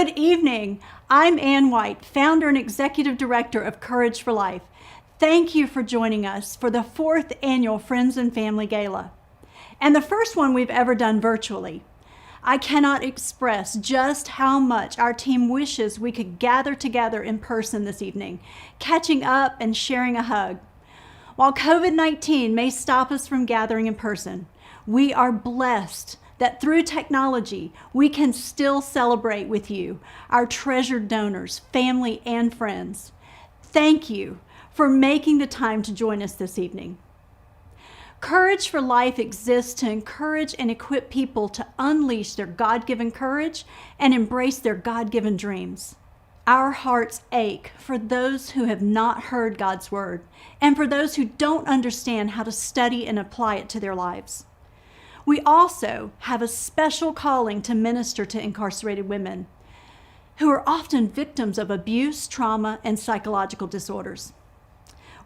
Good evening. I'm Ann White, founder and executive director of Courage for Life. Thank you for joining us for the 4th annual Friends and Family Gala, and the first one we've ever done virtually. I cannot express just how much our team wishes we could gather together in person this evening, catching up and sharing a hug. While COVID-19 may stop us from gathering in person, we are blessed that through technology, we can still celebrate with you, our treasured donors, family, and friends. Thank you for making the time to join us this evening. Courage for Life exists to encourage and equip people to unleash their God-given courage and embrace their God-given dreams. Our hearts ache for those who have not heard God's word and for those who don't understand how to study and apply it to their lives. We also have a special calling to minister to incarcerated women who are often victims of abuse, trauma, and psychological disorders.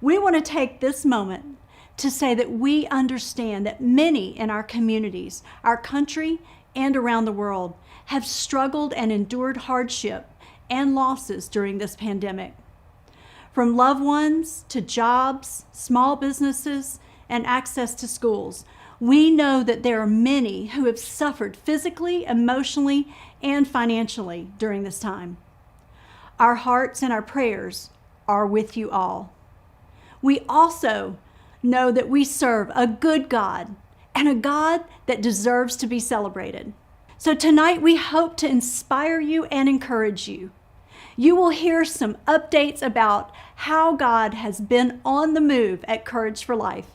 We want to take this moment to say that we understand that many in our communities, our country, and around the world have struggled and endured hardship and losses during this pandemic. From loved ones to jobs, small businesses, and access to schools, we know that there are many who have suffered physically, emotionally, and financially during this time. Our hearts and our prayers are with you all. We also know that we serve a good God and a God that deserves to be celebrated. So tonight we hope to inspire you and encourage you. You will hear some updates about how God has been on the move at Courage for Life,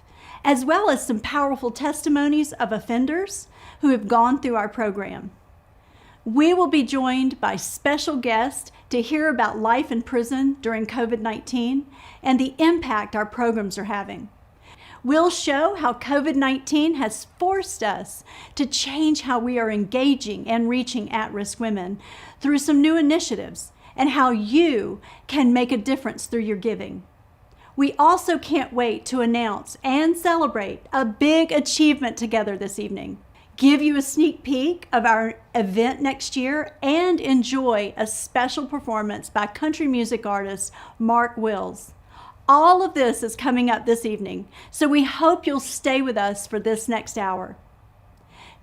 as well as some powerful testimonies of offenders who have gone through our program. We will be joined by special guests to hear about life in prison during COVID-19 and the impact our programs are having. We'll show how COVID-19 has forced us to change how we are engaging and reaching at-risk women through some new initiatives and how you can make a difference through your giving. We also can't wait to announce and celebrate a big achievement together this evening, give you a sneak peek of our event next year, and enjoy a special performance by country music artist Mark Wills. All of this is coming up this evening, so we hope you'll stay with us for this next hour.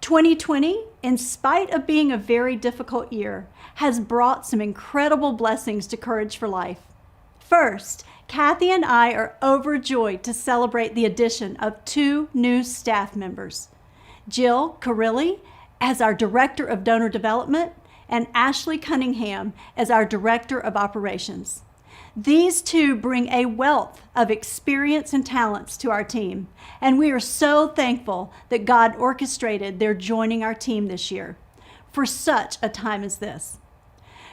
2020, in spite of being a very difficult year, has brought some incredible blessings to Courage for Life. First, Kathy and I are overjoyed to celebrate the addition of 2 new staff members, Jill Carilli as our Director of Donor Development and Ashley Cunningham as our Director of Operations. These 2 bring a wealth of experience and talents to our team, and we are so thankful that God orchestrated their joining our team this year for such a time as this.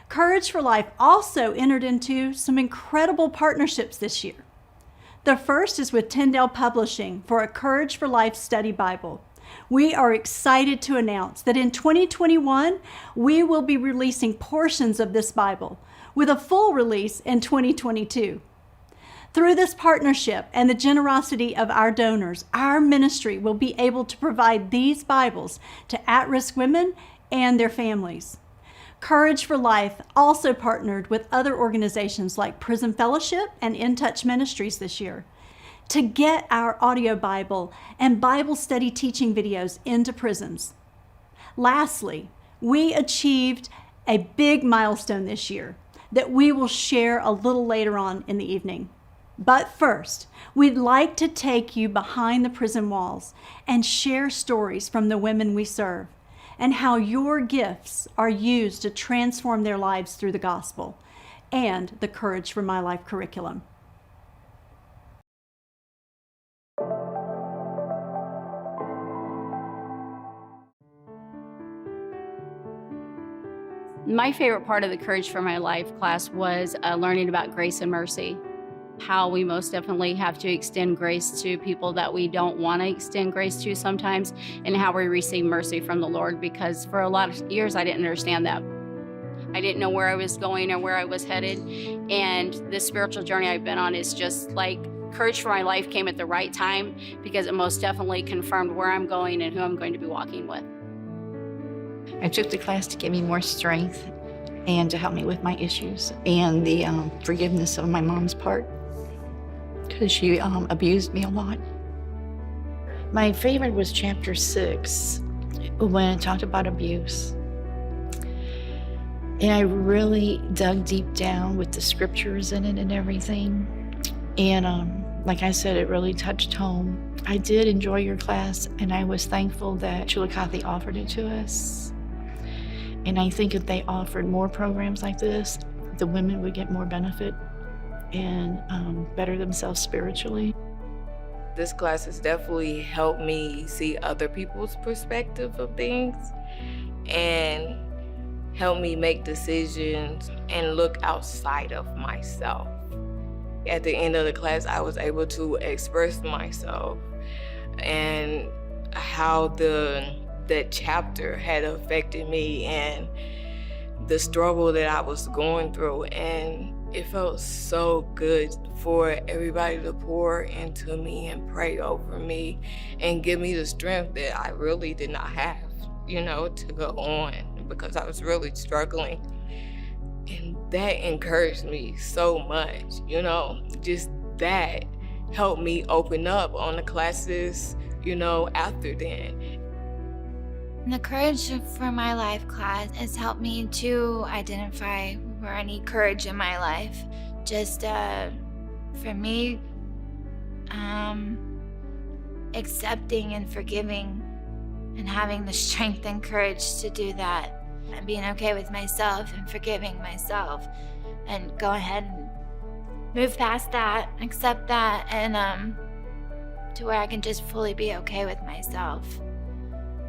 Courage for Life also entered into some incredible partnerships this year. The first is with Tyndale Publishing for a Courage for Life study Bible. We are excited to announce that in 2021, we will be releasing portions of this Bible, with a full release in 2022. Through this partnership and the generosity of our donors, our ministry will be able to provide these Bibles to at-risk women and their families. Courage for Life also partnered with other organizations like Prison Fellowship and In Touch Ministries this year to get our audio Bible and Bible study teaching videos into prisons. Lastly, we achieved a big milestone this year that we will share a little later on in the evening. But first, we'd like to take you behind the prison walls and share stories from the women we serve and how your gifts are used to transform their lives through the gospel and the Courage for My Life curriculum. My favorite part of the Courage for My Life class was learning about grace and mercy, how we most definitely have to extend grace to people that we don't want to extend grace to sometimes, and how we receive mercy from the Lord, because for a lot of years I didn't understand that. I didn't know where I was going or where I was headed, and this spiritual journey I've been on is just like Courage for My Life came at the right time, because it most definitely confirmed where I'm going and who I'm going to be walking with. I took the class to give me more strength and to help me with my issues and the forgiveness of my mom's part, because she abused me a lot. My favorite was chapter 6, when it talked about abuse. And I really dug deep down with the scriptures in it and everything. And like I said, it really touched home. I did enjoy your class, and I was thankful that Chillicothe offered it to us. And I think if they offered more programs like this, the women would get more benefit and better themselves spiritually. This class has definitely helped me see other people's perspective of things and helped me make decisions and look outside of myself. At the end of the class, I was able to express myself and how that chapter had affected me and the struggle that I was going through. And it felt so good for everybody to pour into me and pray over me and give me the strength that I really did not have, to go on, because I was really struggling. And that encouraged me so much, just that helped me open up on the classes, after then. The Courage for My Life class has helped me to identify where I need courage in my life. Just for me, accepting and forgiving and having the strength and courage to do that, and being okay with myself and forgiving myself, and go ahead and move past that, accept that, and to where I can just fully be okay with myself.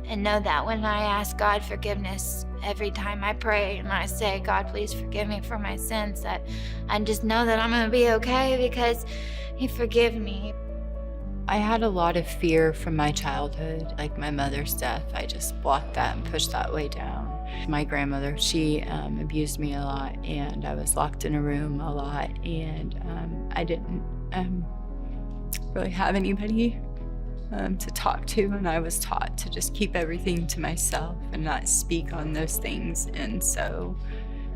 And know that when I ask God forgiveness every time I pray and I say, God, please forgive me for my sins, that I just know that I'm going to be okay because He forgave me. I had a lot of fear from my childhood, like my mother's death. I just blocked that and pushed that way down. My grandmother, she abused me a lot, and I was locked in a room a lot, and I didn't really have anybody to talk to, and I was taught to just keep everything to myself and not speak on those things. And so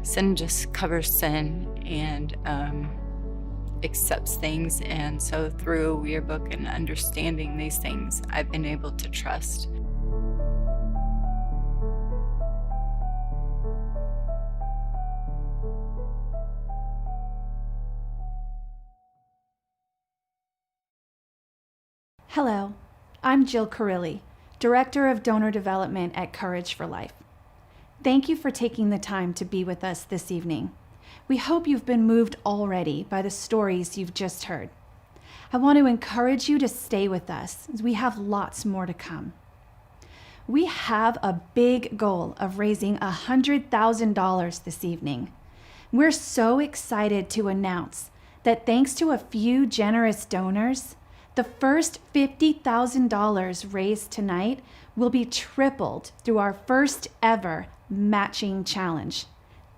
sin just covers sin and accepts things. And so through your book and understanding these things, I've been able to trust. Hello, I'm Jill Carilli, Director of Donor Development at Courage for Life. Thank you for taking the time to be with us this evening. We hope you've been moved already by the stories you've just heard. I want to encourage you to stay with us, as we have lots more to come. We have a big goal of raising $100,000 this evening. We're so excited to announce that thanks to a few generous donors, the first $50,000 raised tonight will be tripled through our first ever matching challenge.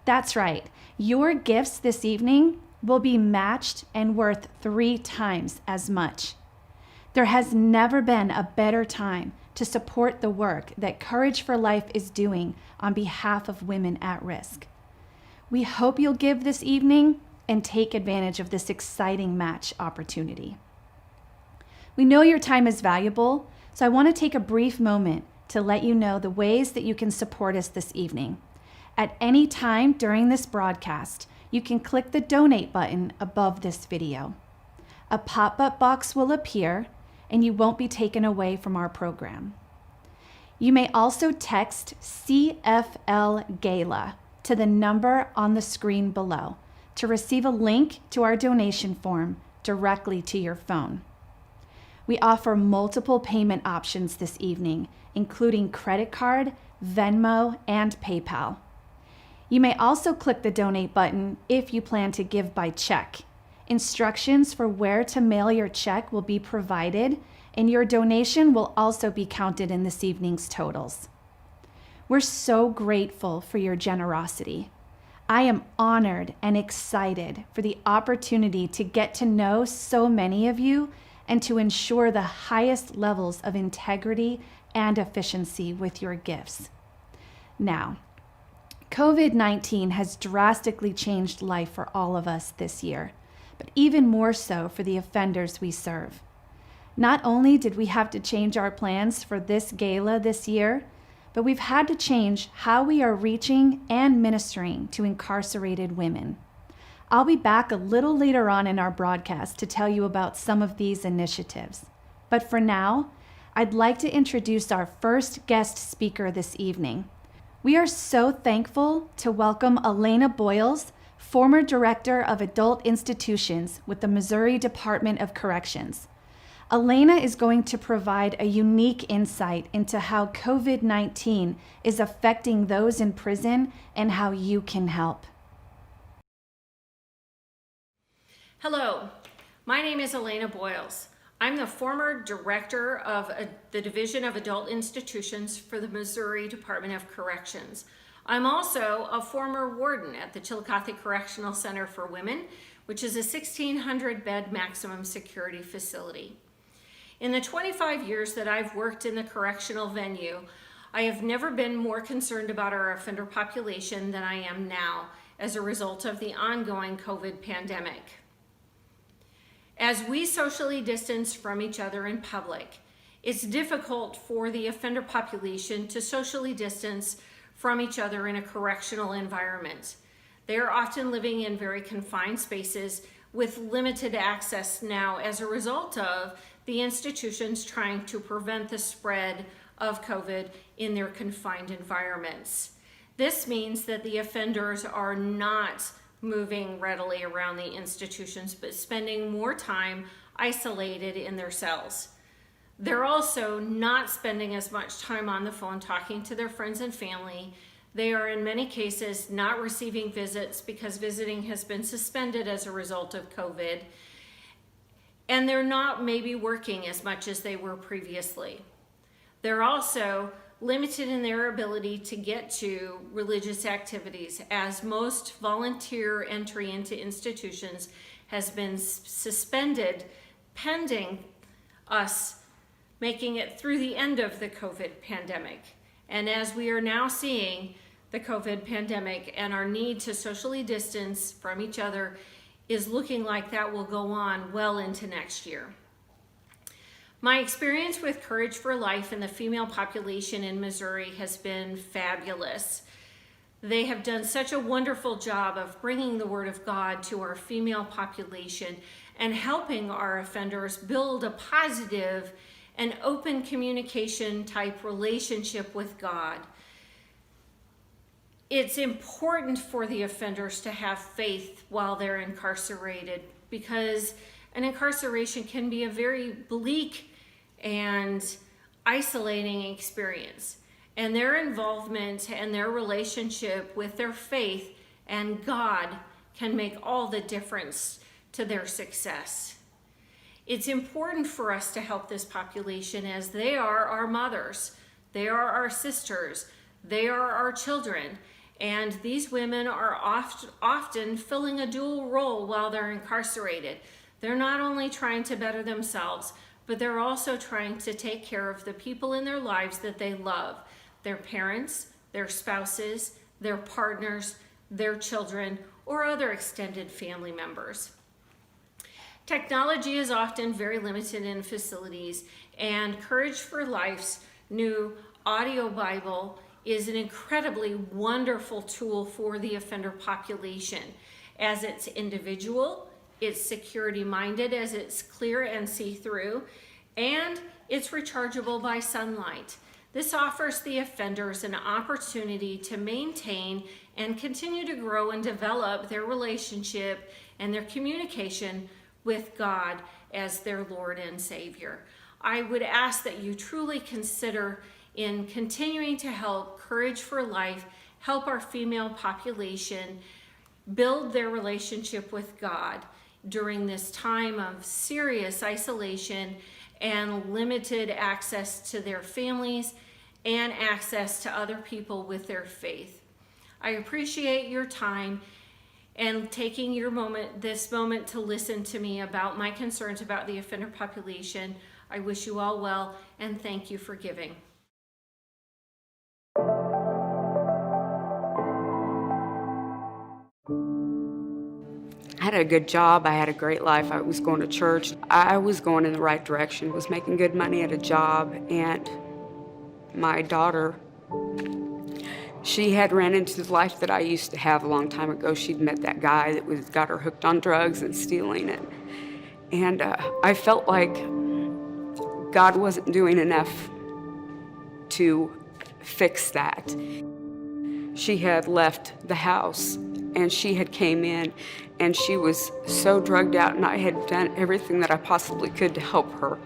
That's right, your gifts this evening will be matched and worth 3 times as much. There has never been a better time to support the work that Courage for Life is doing on behalf of women at risk. We hope you'll give this evening and take advantage of this exciting match opportunity. We know your time is valuable, so I want to take a brief moment to let you know the ways that you can support us this evening. At any time during this broadcast, you can click the donate button above this video. A pop-up box will appear, and you won't be taken away from our program. You may also text CFL Gala to the number on the screen below to receive a link to our donation form directly to your phone. We offer multiple payment options this evening, including credit card, Venmo, and PayPal. You may also click the donate button if you plan to give by check. Instructions for where to mail your check will be provided, and your donation will also be counted in this evening's totals. We're so grateful for your generosity. I am honored and excited for the opportunity to get to know so many of you and to ensure the highest levels of integrity and efficiency with your gifts. Now, COVID-19 has drastically changed life for all of us this year, but even more so for the offenders we serve. Not only did we have to change our plans for this gala this year, but we've had to change how we are reaching and ministering to incarcerated women. I'll be back a little later on in our broadcast to tell you about some of these initiatives. But for now, I'd like to introduce our first guest speaker this evening. We are so thankful to welcome Elena Boyles, former Director of Adult Institutions with the Missouri Department of Corrections. Elena is going to provide a unique insight into how COVID-19 is affecting those in prison and how you can help. Hello, my name is Elena Boyles. I'm the former Director of the Division of Adult Institutions for the Missouri Department of Corrections. I'm also a former warden at the Chillicothe Correctional Center for Women, which is a 1,600-bed maximum security facility. In the 25 years that I've worked in the correctional venue, I have never been more concerned about our offender population than I am now as a result of the ongoing COVID pandemic. As we socially distance from each other in public, it's difficult for the offender population to socially distance from each other in a correctional environment. They are often living in very confined spaces with limited access now as a result of the institutions trying to prevent the spread of COVID in their confined environments. This means that the offenders are not moving readily around the institutions, but spending more time isolated in their cells. They're also not spending as much time on the phone talking to their friends and family. They are in many cases not receiving visits because visiting has been suspended as a result of COVID. And they're not maybe working as much as they were previously. They're also limited in their ability to get to religious activities, as most volunteer entry into institutions has been suspended pending us making it through the end of the COVID pandemic. And as we are now seeing the COVID pandemic and our need to socially distance from each other is looking like that will go on well into next year. My experience with Courage for Life and the female population in Missouri has been fabulous. They have done such a wonderful job of bringing the Word of God to our female population and helping our offenders build a positive and open communication type relationship with God. It's important for the offenders to have faith while they're incarcerated, because an incarceration can be a very bleak and isolating experience. And their involvement and their relationship with their faith and God can make all the difference to their success. It's important for us to help this population, as they are our mothers, they are our sisters, they are our children. And these women are often filling a dual role while they're incarcerated. They're not only trying to better themselves, but they're also trying to take care of the people in their lives that they love, their parents, their spouses, their partners, their children, or other extended family members. Technology is often very limited in facilities, and Courage for Life's new audio Bible is an incredibly wonderful tool for the offender population, as it's individual, it's security minded, as it's clear and see-through, and it's rechargeable by sunlight. This offers the offenders an opportunity to maintain and continue to grow and develop their relationship and their communication with God as their Lord and Savior. I would ask that you truly consider in continuing to help Courage for Life, help our female population build their relationship with God during this time of serious isolation and limited access to their families and access to other people with their faith. I appreciate your time and taking this moment to listen to me about my concerns about the offender population. I wish you all well, and thank you for giving. had a good job. I had a great life. I was going to church. I was going in the right direction, was making good money at a job. And my daughter, she had ran into the life that I used to have a long time ago. She'd met that guy that got her hooked on drugs and stealing it. And I felt like God wasn't doing enough to fix that. She had left the house and she had came in and she was so drugged out, and I had done everything that I possibly could to help her.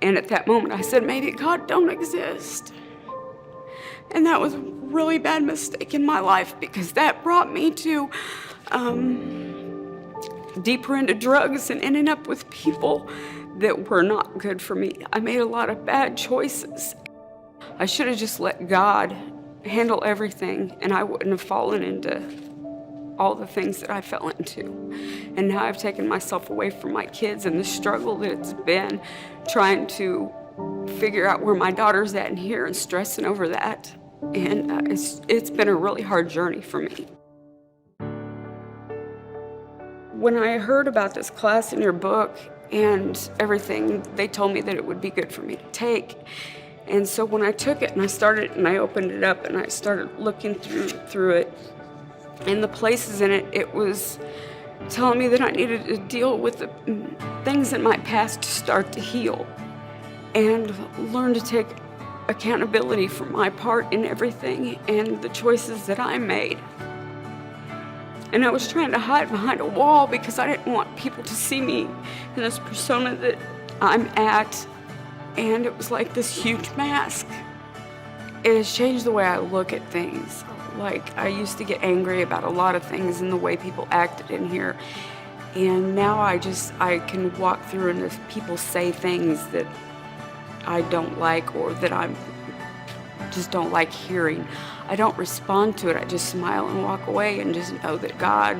And at that moment I said, maybe God don't exist. And that was a really bad mistake in my life, because that brought me to deeper into drugs and ending up with people that were not good for me. I made a lot of bad choices. I should have just let God handle everything, and I wouldn't have fallen into all the things that I fell into. And now I've taken myself away from my kids and the struggle that it's been trying to figure out where my daughter's at in here and stressing over that. And it's been a really hard journey for me. When I heard about this class in your book and everything, they told me that it would be good for me to take. And so when I took it and I started and I opened it up and I started looking through it, and the places in it, it was telling me that I needed to deal with the things in my past to start to heal and learn to take accountability for my part in everything and the choices that I made. And I was trying to hide behind a wall because I didn't want people to see me in this persona that I'm at. And it was like this huge mask. It has changed the way I look at things. Like, I used to get angry about a lot of things and the way people acted in here. And now I can walk through, and if people say things that I don't like or that I just don't like hearing, I don't respond to it. I just smile and walk away and just know that God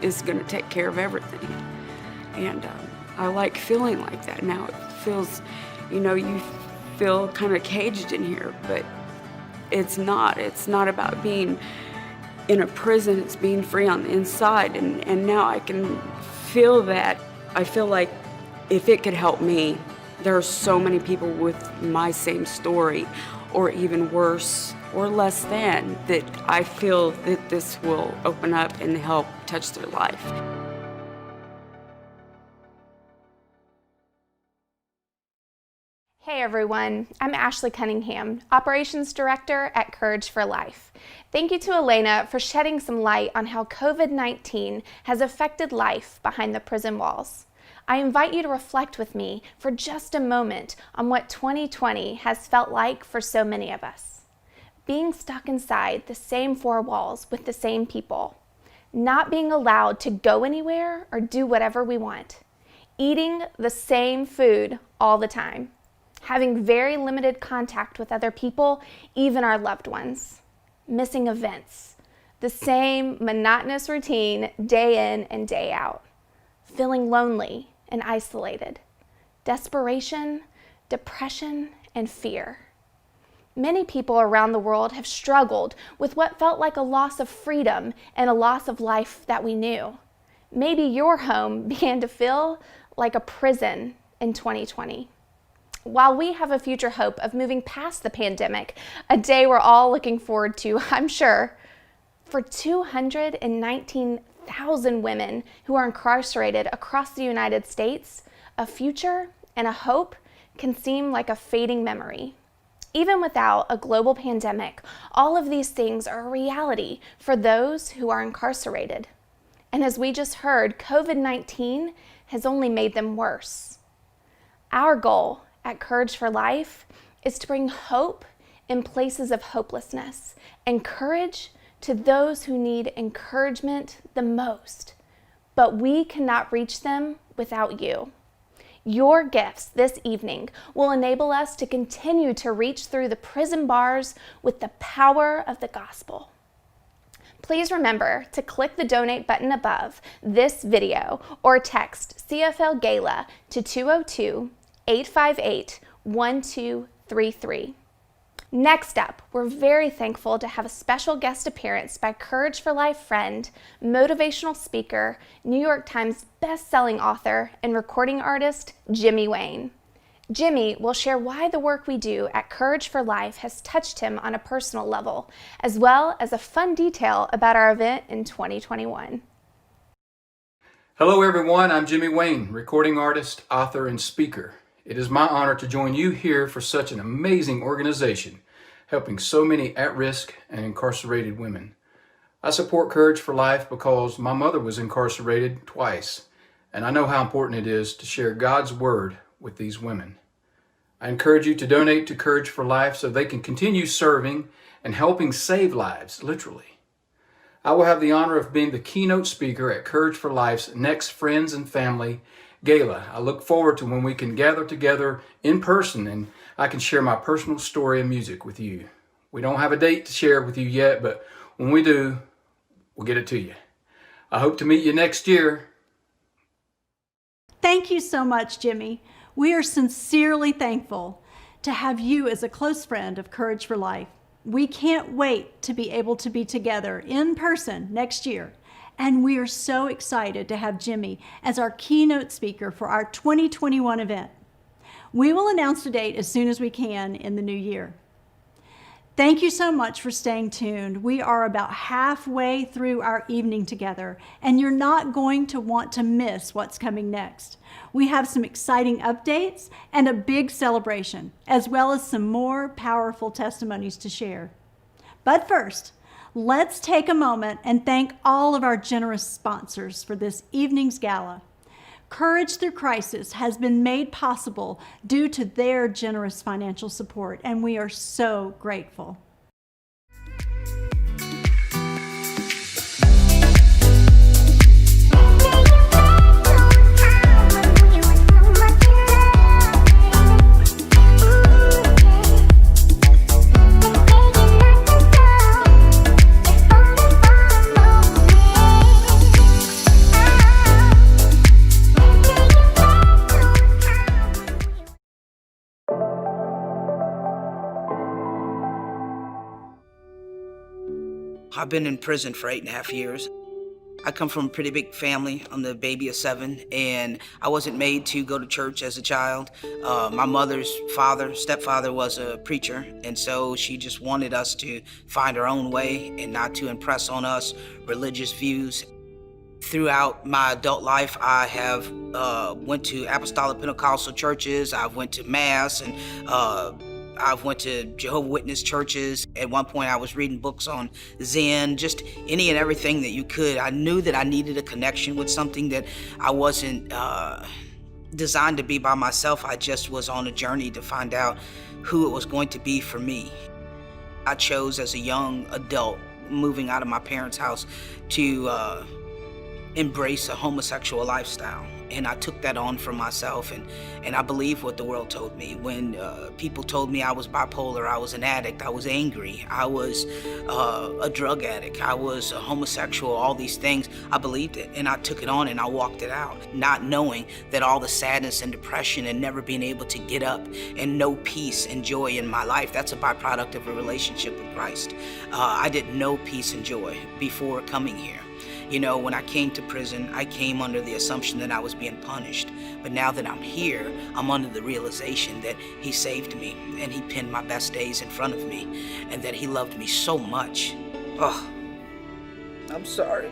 is going to take care of everything. And I like feeling like that now. It feels, you feel kind of caged in here, but it's not. It's not about being in a prison. It's being free on the inside. And now I can feel that. I feel like if it could help me, there are so many people with my same story, or even worse, or less than, that I feel that this will open up and help touch their life. Hey everyone, I'm Ashley Cunningham, Operations Director at Courage for Life. Thank you to Elena for shedding some light on how COVID-19 has affected life behind the prison walls. I invite you to reflect with me for just a moment on what 2020 has felt like for so many of us. Being stuck inside the same four walls with the same people, not being allowed to go anywhere or do whatever we want, eating the same food all the time, having very limited contact with other people, even our loved ones, missing events, the same monotonous routine day in and day out, feeling lonely and isolated, desperation, depression, and fear. Many people around the world have struggled with what felt like a loss of freedom and a loss of life that we knew. Maybe your home began to feel like a prison in 2020. While we have a future hope of moving past the pandemic, a day we're all looking forward to, I'm sure, for 219,000 women who are incarcerated across the United States, a future and a hope can seem like a fading memory. Even without a global pandemic, all of these things are a reality for those who are incarcerated. And as we just heard, COVID-19 has only made them worse. Our goal at Courage for Life is to bring hope in places of hopelessness and courage to those who need encouragement the most. But we cannot reach them without you. Your gifts this evening will enable us to continue to reach through the prison bars with the power of the gospel. Please remember to click the donate button above this video or text CFL Gala to 202-858-1233. Next up, we're very thankful to have a special guest appearance by Courage for Life friend, motivational speaker, New York Times best-selling author, and recording artist, Jimmy Wayne. Jimmy will share why the work we do at Courage for Life has touched him on a personal level, as well as a fun detail about our event in 2021. Hello everyone, I'm Jimmy Wayne, recording artist, author, and speaker. It is my honor to join you here for such an amazing organization, helping so many at-risk and incarcerated women. I support Courage for Life because my mother was incarcerated twice, and I know how important it is to share God's word with these women. I encourage you to donate to Courage for Life so they can continue serving and helping save lives, literally. I will have the honor of being the keynote speaker at Courage for Life's next Friends and Family Gala. I look forward to when we can gather together in person and I can share my personal story and music with you. We don't have a date to share with you yet, but when we do, we'll get it to you. I hope to meet you next year. Thank you so much, Jimmy. We are sincerely thankful to have you as a close friend of Courage for Life. We can't wait to be able to be together in person next year. And we are so excited to have Jimmy as our keynote speaker for our 2021 event. We will announce a date as soon as we can in the new year. Thank you so much for staying tuned. We are about halfway through our evening together, and you're not going to want to miss what's coming next. We have some exciting updates and a big celebration, as well as some more powerful testimonies to share. But first, let's take a moment and thank all of our generous sponsors for this evening's gala. Courage Through Crisis has been made possible due to their generous financial support, and we are so grateful. I've been in prison for 8.5 years. I come from a pretty big family. I'm the baby of 7, and I wasn't made to go to church as a child. My mother's stepfather was a preacher, and so she just wanted us to find our own way and not to impress on us religious views. Throughout my adult life, I have went to Apostolic Pentecostal churches. I've went to Mass, and I've went to Jehovah's Witness churches. At one point, I was reading books on Zen, just any and everything that you could. I knew that I needed a connection with something that I wasn't designed to be by myself. I just was on a journey to find out who it was going to be for me. I chose as a young adult, moving out of my parents' house, to embrace a homosexual lifestyle. And I took that on for myself, and I believe what the world told me. When people told me I was bipolar, I was an addict, I was angry, I was a drug addict, I was a homosexual, all these things, I believed it, and I took it on and I walked it out, not knowing that all the sadness and depression and never being able to get up and know peace and joy in my life, that's a byproduct of a relationship with Christ. I didn't know peace and joy before coming here. You know, when I came to prison, I came under the assumption that I was being punished. But now that I'm here, I'm under the realization that He saved me and He pinned my best days in front of me and that He loved me so much. Oh, I'm sorry.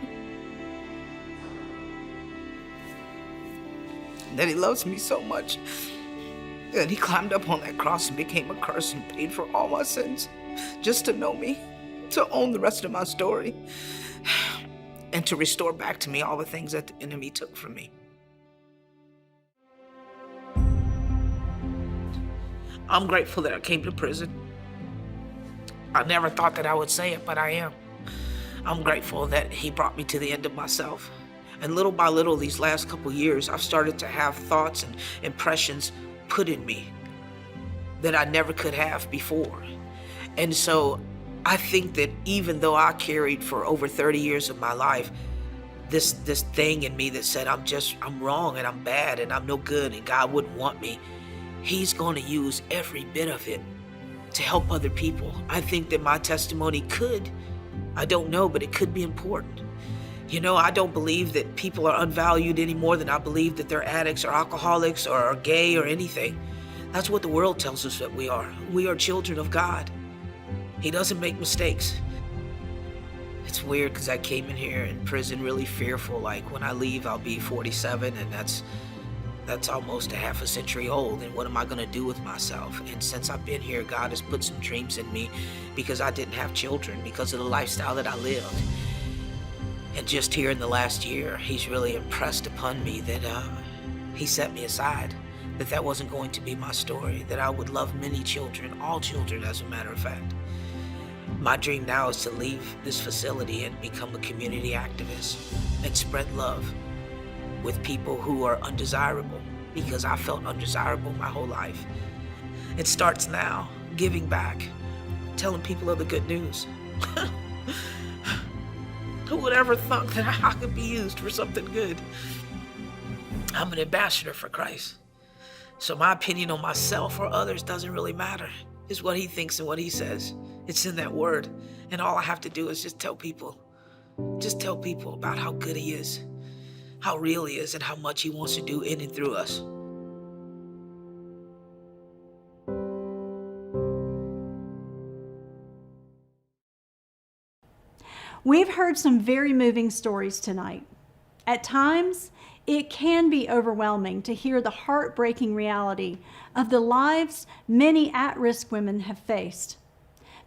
That He loves me so much that He climbed up on that cross and became a curse and paid for all my sins just to know me, to own the rest of my story, and to restore back to me all the things that the enemy took from me. I'm grateful that I came to prison. I never thought that I would say it, but I am. I'm grateful that He brought me to the end of myself. And little by little, these last couple years, I've started to have thoughts and impressions put in me that I never could have before. And so I think that even though I carried for over 30 years of my life this thing in me that said I'm wrong and I'm bad and I'm no good and God wouldn't want me, He's going to use every bit of it to help other people. I think that my testimony could, I don't know, but it could be important. You know, I don't believe that people are unvalued any more than I believe that they're addicts or alcoholics or are gay or anything. That's what the world tells us that we are. We are children of God. He doesn't make mistakes. It's weird because I came in here in prison really fearful, like when I leave I'll be 47, and that's almost a half a century old, and what am I gonna do with myself? And since I've been here, God has put some dreams in me because I didn't have children, because of the lifestyle that I lived. And just here in the last year, he's really impressed upon me that he set me aside, that wasn't going to be my story, that I would love many children, all children as a matter of fact. My dream now is to leave this facility and become a community activist and spread love with people who are undesirable, because I felt undesirable my whole life. It starts now, giving back, telling people of the good news. Who would ever thunk that I could be used for something good? I'm an ambassador for Christ. So my opinion on myself or others doesn't really matter. It's what he thinks and what he says. It's in that word. And all I have to do is just tell people about how good he is, how real he is, and how much he wants to do in and through us. We've heard some very moving stories tonight. At times, it can be overwhelming to hear the heartbreaking reality of the lives many at-risk women have faced.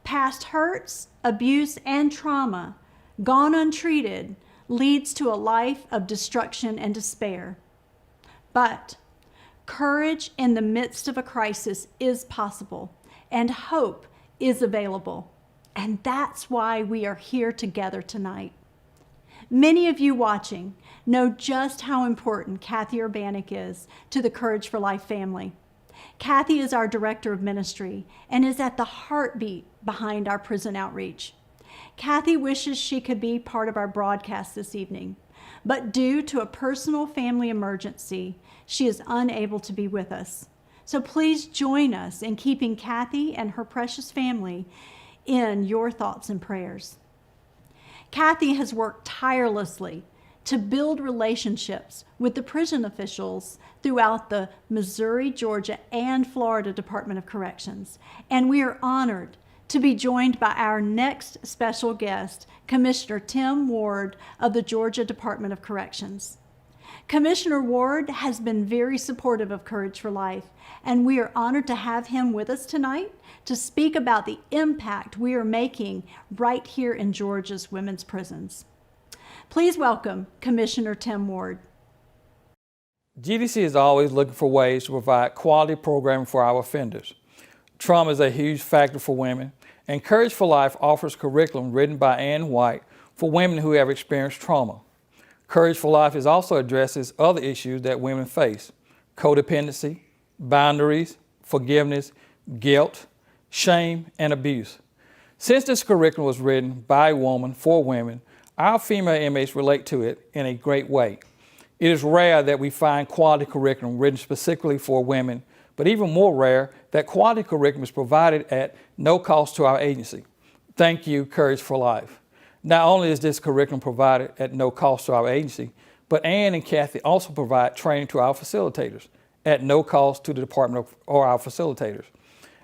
Past hurts, abuse, and trauma, gone untreated, leads to a life of destruction and despair. But courage in the midst of a crisis is possible, and hope is available. And that's why we are here together tonight. Many of you watching know just how important Kathy Urbanik is to the Courage for Life family. Kathy is our director of ministry and is at the heartbeat behind our prison outreach. Kathy wishes she could be part of our broadcast this evening, but due to a personal family emergency, she is unable to be with us. So please join us in keeping Kathy and her precious family in your thoughts and prayers. Kathy has worked tirelessly to build relationships with the prison officials throughout the Missouri, Georgia, and Florida Department of Corrections. And we are honored to be joined by our next special guest, Commissioner Tim Ward of the Georgia Department of Corrections. Commissioner Ward has been very supportive of Courage for Life, and we are honored to have him with us tonight to speak about the impact we are making right here in Georgia's women's prisons. Please welcome Commissioner Tim Ward. GDC is always looking for ways to provide quality programming for our offenders. Trauma is a huge factor for women, and Courage for Life offers curriculum written by Ann White for women who have experienced trauma. Courage for Life also addresses other issues that women face: codependency, boundaries, forgiveness, guilt, shame, and abuse. Since this curriculum was written by a woman for women, our female inmates relate to it in a great way. It is rare that we find quality curriculum written specifically for women, but even more rare that quality curriculum is provided at no cost to our agency. Thank you, Courage for Life. Not only is this curriculum provided at no cost to our agency, but Ann and Kathy also provide training to our facilitators at no cost to the department or our facilitators.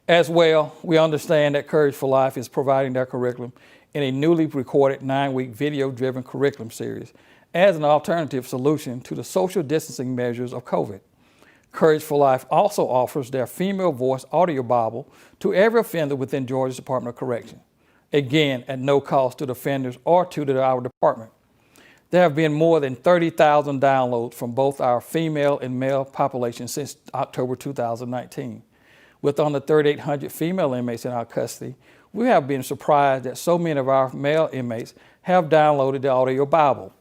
As well, we understand that Courage for Life is providing their curriculum in a newly recorded 9-week video-driven curriculum series as an alternative solution to the social distancing measures of COVID. Courage for Life also offers their female voice audio Bible to every offender within Georgia's Department of Correction, again at no cost to the offenders or to our department. There have been more than 30,000 downloads from both our female and male population since October 2019. With under 3,800 female inmates in our custody, we have been surprised that so many of our male inmates have downloaded the audio Bible.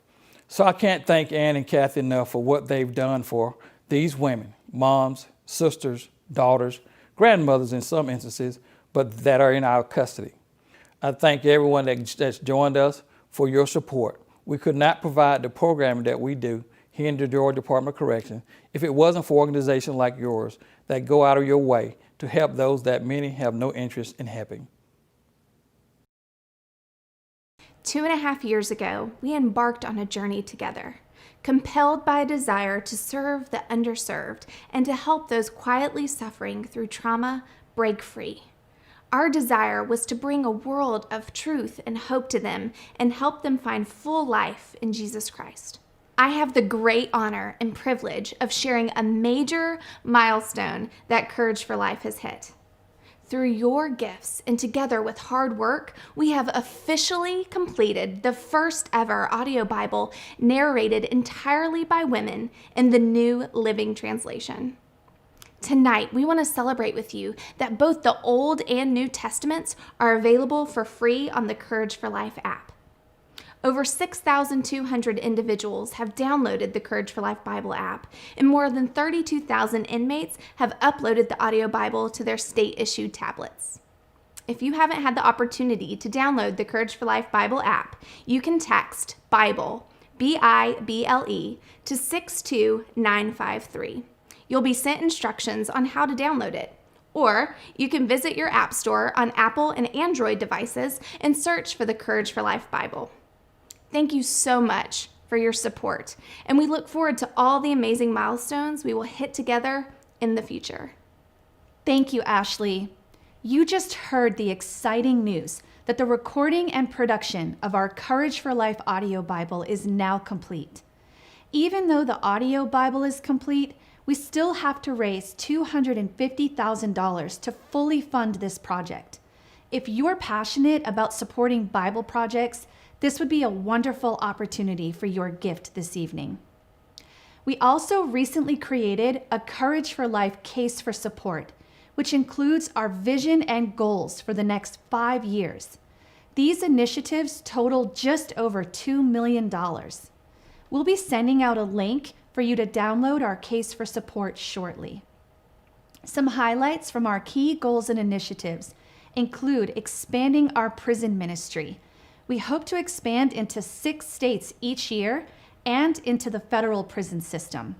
So I can't thank Ann and Kathy enough for what they've done for these women, moms, sisters, daughters, grandmothers in some instances, but that are in our custody. I thank everyone that's joined us for your support. We could not provide the programming that we do here in the Georgia Department of Correction if it wasn't for organizations like yours that go out of your way to help those that many have no interest in helping. 2.5 years ago, we embarked on a journey together, compelled by a desire to serve the underserved and to help those quietly suffering through trauma break free. Our desire was to bring a world of truth and hope to them and help them find full life in Jesus Christ. I have the great honor and privilege of sharing a major milestone that Courage for Life has hit. Through your gifts and together with hard work, we have officially completed the first ever audio Bible narrated entirely by women in the New Living Translation. Tonight, we want to celebrate with you that both the Old and New Testaments are available for free on the Courage for Life app. Over 6,200 individuals have downloaded the Courage for Life Bible app, and more than 32,000 inmates have uploaded the audio Bible to their state-issued tablets. If you haven't had the opportunity to download the Courage for Life Bible app, you can text BIBLE, B-I-B-L-E, to 62953. You'll be sent instructions on how to download it. Or you can visit your app store on Apple and Android devices and search for the Courage for Life Bible. Thank you so much for your support, and we look forward to all the amazing milestones we will hit together in the future. Thank you, Ashley. You just heard the exciting news that the recording and production of our Courage for Life audio Bible is now complete. Even though the audio Bible is complete, we still have to raise $250,000 to fully fund this project. If you're passionate about supporting Bible projects, this would be a wonderful opportunity for your gift this evening. We also recently created a Courage for Life case for support, which includes our vision and goals for the next 5 years. These initiatives total just over $2 million. We'll be sending out a link for you to download our case for support shortly. Some highlights from our key goals and initiatives include expanding our prison ministry. We hope to expand into 6 states each year and into the federal prison system.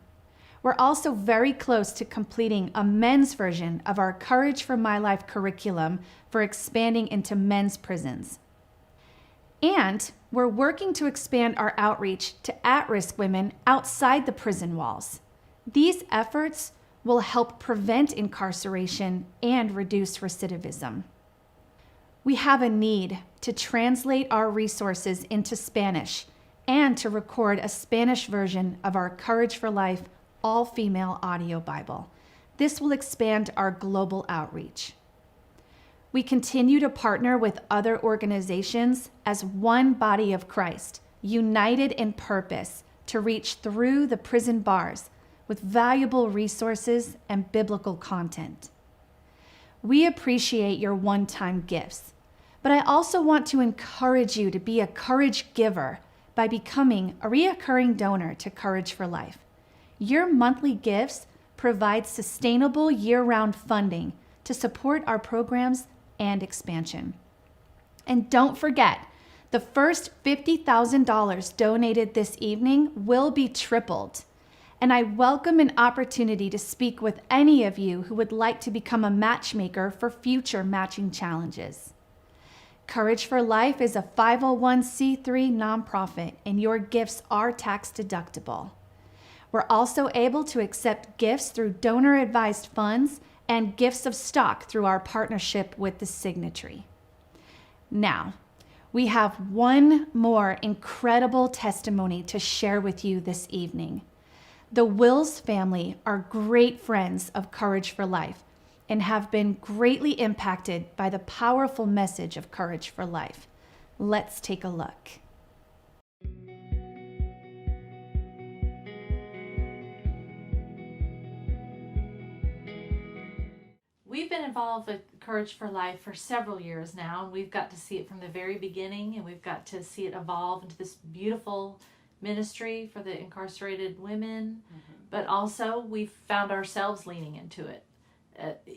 We're also very close to completing a men's version of our Courage for My Life curriculum for expanding into men's prisons. And we're working to expand our outreach to at-risk women outside the prison walls. These efforts will help prevent incarceration and reduce recidivism. We have a need to translate our resources into Spanish and to record a Spanish version of our Courage for Life all-female audio Bible. This will expand our global outreach. We continue to partner with other organizations as one body of Christ, united in purpose to reach through the prison bars with valuable resources and biblical content. We appreciate your one-time gifts, but I also want to encourage you to be a courage giver by becoming a reoccurring donor to Courage for Life. Your monthly gifts provide sustainable year-round funding to support our programs and expansion. And don't forget, the first $50,000 donated this evening will be tripled. And I welcome an opportunity to speak with any of you who would like to become a matchmaker for future matching challenges. Courage for Life is a 501c3 nonprofit, and your gifts are tax deductible. We're also able to accept gifts through donor-advised funds and gifts of stock through our partnership with the Signatory. Now, we have one more incredible testimony to share with you this evening. The Wills family are great friends of Courage for Life and have been greatly impacted by the powerful message of Courage for Life. Let's take a look. We've been involved with Courage for Life for several years now, and we've got to see it from the very beginning, and we've got to see it evolve into this beautiful ministry for the incarcerated women, but also we've found ourselves leaning into it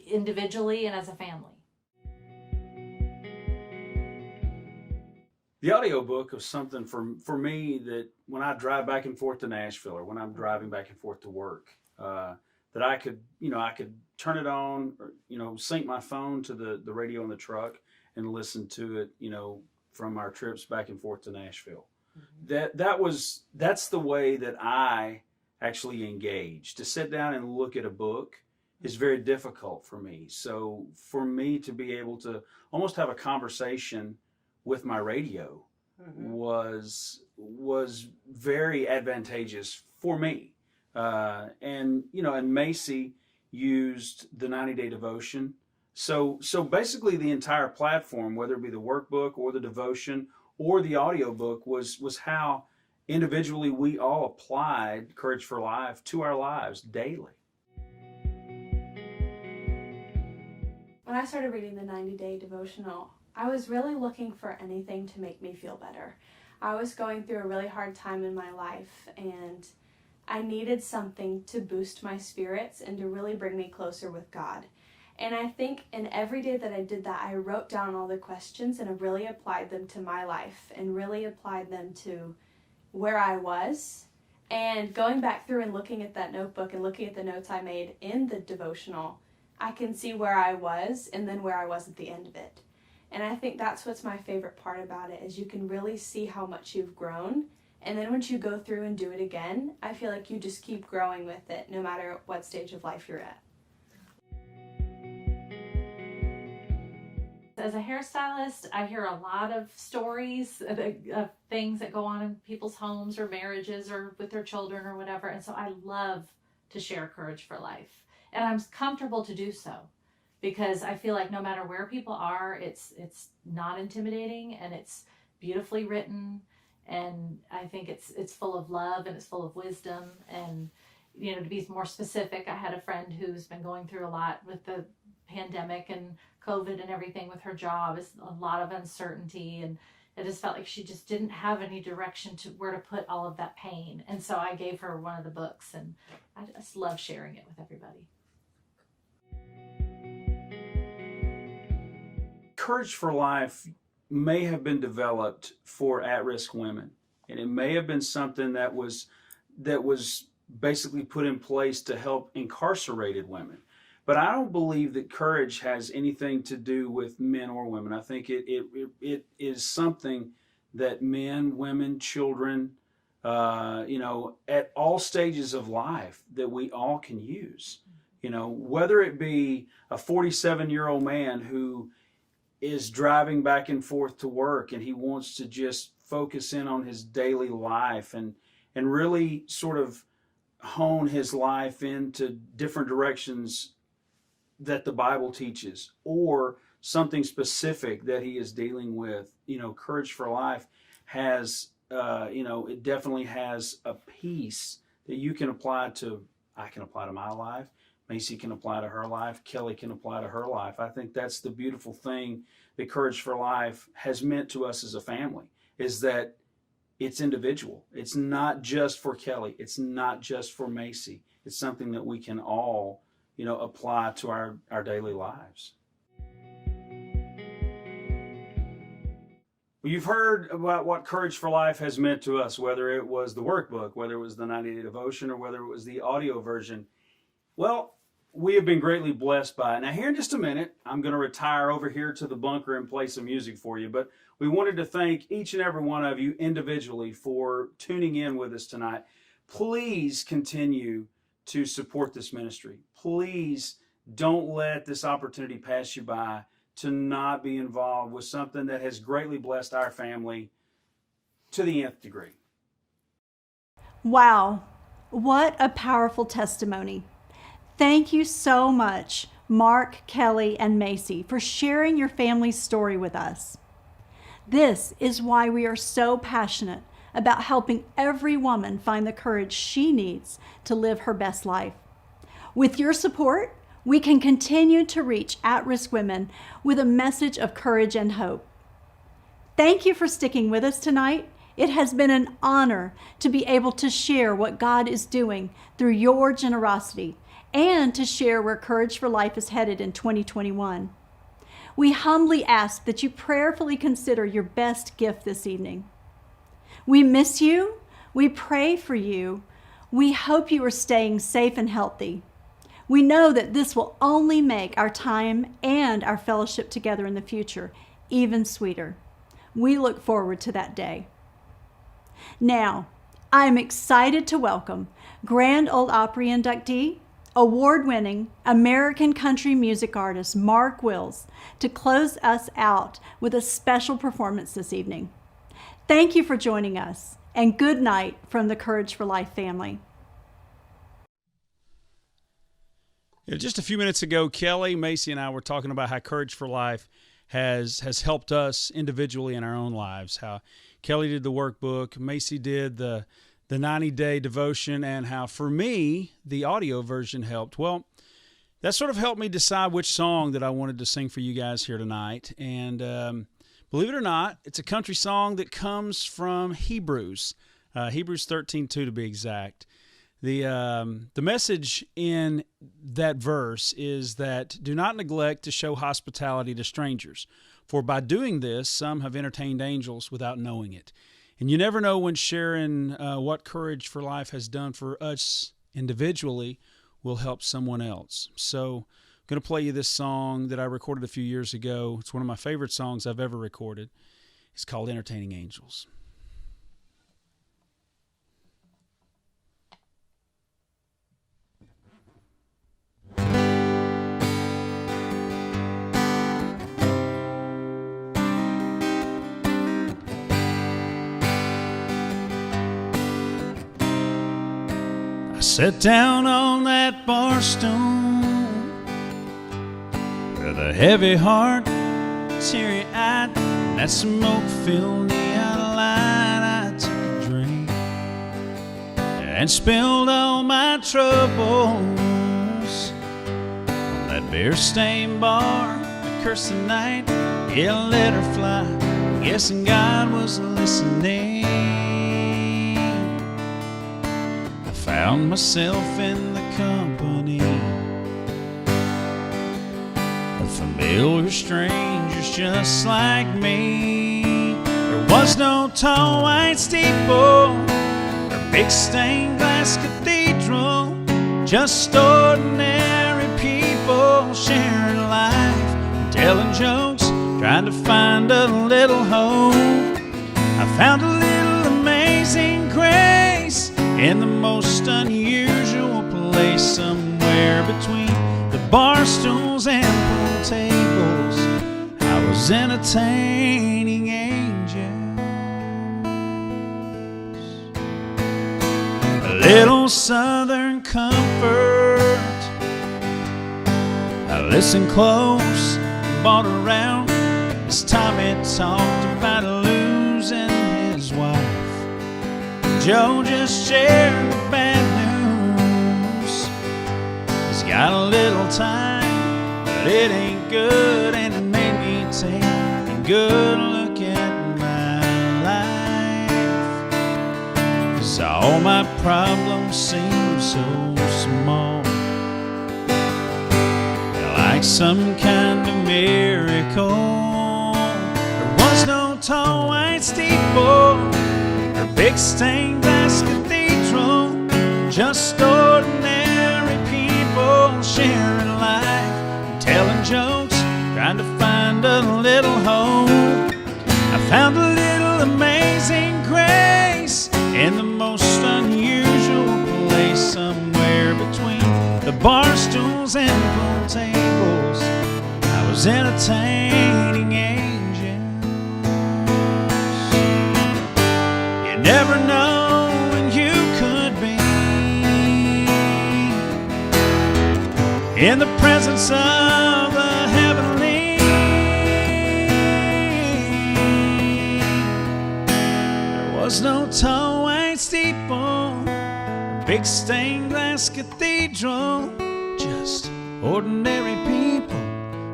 individually and as a family. The audiobook is something for me that when I drive back and forth to Nashville or when I'm driving back and forth to work, that I could turn it on, or, sync my phone to the radio in the truck and listen to it, from our trips back and forth to Nashville. That's the way that I actually engage. To sit down and look at a book is very difficult for me. So for me to be able to almost have a conversation with my radio was very advantageous for me. And Macy used the 90-day devotion. So basically the entire platform, whether it be the workbook or the devotion or the audiobook, was how individually we all applied Courage for Life to our lives daily. When I started reading the 90-day devotional, I was really looking for anything to make me feel better. I was going through a really hard time in my life, and I needed something to boost my spirits and to really bring me closer with God. And I think in every day that I did that, I wrote down all the questions and I really applied them to my life and really applied them to where I was. And going back through and looking at that notebook and looking at the notes I made in the devotional, I can see where I was and then where I was at the end of it. And I think that's what's my favorite part about it, is you can really see how much you've grown. And then once you go through and do it again, I feel like you just keep growing with it no matter what stage of life you're at. As a hairstylist, I hear a lot of stories of things that go on in people's homes or marriages or with their children or whatever. And so I love to share Courage for Life. And I'm comfortable to do so because I feel like no matter where people are, it's not intimidating and it's beautifully written. And I think it's full of love and it's full of wisdom. And, to be more specific, I had a friend who's been going through a lot with the pandemic and COVID and everything with her job. It's a lot of uncertainty, and it just felt like she just didn't have any direction to where to put all of that pain. And so I gave her one of the books, and I just love sharing it with everybody. Courage for Life may have been developed for at-risk women, and it may have been something that was basically put in place to help incarcerated women. But I don't believe that courage has anything to do with men or women. I think it is something that men, women, children, at all stages of life that we all can use. Whether it be a 47-year-old man who is driving back and forth to work and he wants to just focus in on his daily life and really sort of hone his life into different directions that the Bible teaches, or something specific that he is dealing with. Courage for Life has, it definitely has a piece that you can apply to. I can apply to my life. Macy can apply to her life. Kelly can apply to her life. I think that's the beautiful thing that Courage for Life has meant to us as a family, is that it's individual. It's not just for Kelly. It's not just for Macy. It's something that we can all, apply to our daily lives. You've heard about what Courage for Life has meant to us, whether it was the workbook, whether it was the 90-day devotion, or whether it was the audio version. Well, we have been greatly blessed by it. Now, here in just a minute, I'm going to retire over here to the bunker and play some music for you. But we wanted to thank each and every one of you individually for tuning in with us tonight. Please continue to support this ministry. Please don't let this opportunity pass you by to not be involved with something that has greatly blessed our family to the nth degree. Wow, what a powerful testimony. Thank you so much, Mark, Kelly, and Macy, for sharing your family's story with us. This is why we are so passionate about helping every woman find the courage she needs to live her best life. With your support, we can continue to reach at-risk women with a message of courage and hope. Thank you for sticking with us tonight. It has been an honor to be able to share what God is doing through your generosity and to share where Courage for Life is headed in 2021. We humbly ask that you prayerfully consider your best gift this evening. We miss you. We pray for you. We hope you are staying safe and healthy. We know that this will only make our time and our fellowship together in the future even sweeter. We look forward to that day. Now, I'm excited to welcome Grand Ole Opry inductee, award-winning American country music artist Mark Wills to close us out with a special performance this evening. Thank you for joining us, and good night from the Courage for Life family. Just a few minutes ago, Kelly, Macy, and I were talking about how Courage for Life has helped us individually in our own lives. How Kelly did the workbook, Macy did the 90-day devotion, and how for me the audio version helped. Well, that sort of helped me decide which song that I wanted to sing for you guys here tonight. And believe it or not, it's a country song that comes from Hebrews 13:2 to be exact. The message in that verse is that do not neglect to show hospitality to strangers, for by doing this, some have entertained angels without knowing it. And you never know when sharing what Courage for Life has done for us individually will help someone else. So I'm going to play you this song that I recorded a few years ago. It's one of my favorite songs I've ever recorded. It's called Entertaining Angels. I sat down on that bar stool with a heavy heart, teary-eyed, and that smoke-filled neon light. I took a drink and spilled all my troubles on that beer-stained bar. I cursed the night, yeah, I let her fly, guessing God was listening. Found myself in the company of familiar strangers just like me. There was no tall white steeple or big stained glass cathedral, just ordinary people sharing life and telling jokes, trying to find a little hope. I found a little amazing grace in the most unusual place, somewhere between the bar stools and pool tables. I was entertaining angels. A little southern comfort. I listened close, bought around as Tommy talked about losing his wife. Joe just shared the bad news. He's got a little time, but it ain't good, and it made me take a good look at my life. 'Cause all my problems seem so small, like some kind of miracle. There was no tall white steeple or big stained glass cathedral, just ordinary people sharing life and telling jokes, trying to find a little hope. I found a little amazing grace in the most unusual place, somewhere between the bar stools and pool tables. I was entertaining angels. You never know when you could be in the presence of the heavenly. There was no tall white steeple, big stained glass cathedral, just ordinary people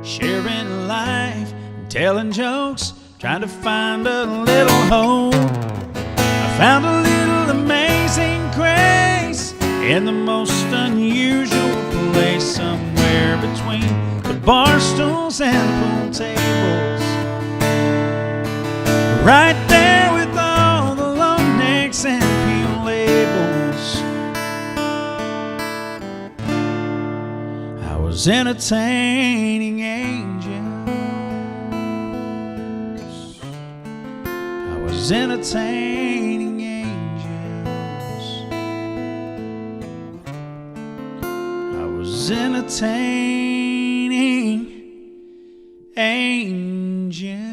sharing life and telling jokes, trying to find a little hope. I found a little amazing grace in the most unusual place, somewhere between the bar stools and pool tables. Right there with all the long necks and peel labels. was entertaining angels. I was entertaining angels. I was entertaining angels.